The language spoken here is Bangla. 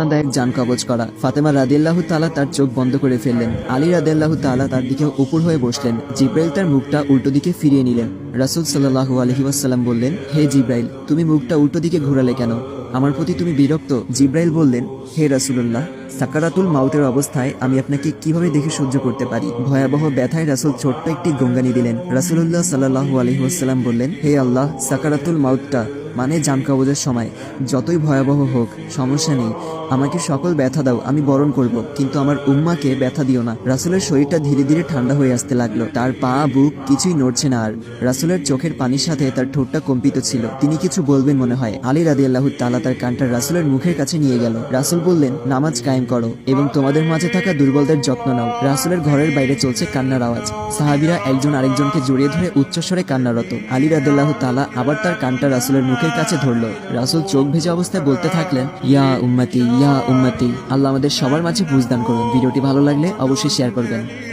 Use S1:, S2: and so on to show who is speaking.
S1: দায়ক যান কবজ করা। ফাতেমা রাদিয়াল্লাহু তাআলা তার চোখ বন্ধ করে ফেললেন। আলী রাদিয়াল্লাহু তাআলা তার দিকে উপর হয়ে বসলেন। জিব্রাইল তার মুখটা উল্টো দিকে ফিরিয়ে নিলেন। রাসূল সাল্লাল্লাহু আলাইহি ওয়াসাল্লাম বললেন, হে জিব্রাইল, তুমি মুখটা উল্টো দিকে ঘোরালে কেন? আমার প্রতি তুমি বিরক্ত? জিব্রাইল বললেন, হে রাসূলুল্লাহ, সাকারাতুল মাউতের অবস্থায় আমি আপনাকে কিভাবে দেখে সহ্য করতে পারি? ভয়াবহ ব্যথায় রাসূল ছোট্ট একটি গঙ্গানি দিলেন। রাসূলুল্লাহ সাল্লাল্লাহু আলাইহি ওয়াসাল্লাম বললেন, হে আল্লাহ, সাকারাতুল মাউতটা মানে জান কবজের সময় যতই ভয়াবহ হোক সমস্যা নেই, আমাকে সকল ব্যথা দাও, আমি বরণ করব, কিন্তু আমার উম্মাকে ব্যথা দিও না। রাসূলের শরীরটা ধীরে ধীরে ঠান্ডা হয়ে আসতে লাগলো। তার পা বুক কিছুই নড়ছে না আর। রাসূলের চোখের পানির সাথে তার ঠোঁটটা কম্পিত ছিল। তিনি কিছু বলবেন মনে হয়। আলী রাদিয়াল্লাহু তাআলা তার কানটা রাসূলের মুখের কাছে নিয়ে গেল। রাসূল বললেন, নামাজ কায়েম করো এবং তোমাদের মাঝে থাকা দুর্বলদের যত্ন নাও। রাসূলের ঘরের বাইরে চলছে কান্নার আওয়াজ। সাহাবীরা একজন আরেকজনকে জড়িয়ে ধরে উচ্চস্বরে কান্নারত। আলী রাদিয়াল্লাহু তাআলা আবার তার কানটা রাসূলের মুখের কাছে ধরলো। রাসূল চোখ ভেজা অবস্থায় বলতে থাকলেন, ইয়া উম্মতি, ইয়া উম্মতি। আল্লাহ আমাদের সবার মাঝে বুঝদান করুন। ভিডিওটি ভালো লাগলে অবশ্যই শেয়ার করবেন।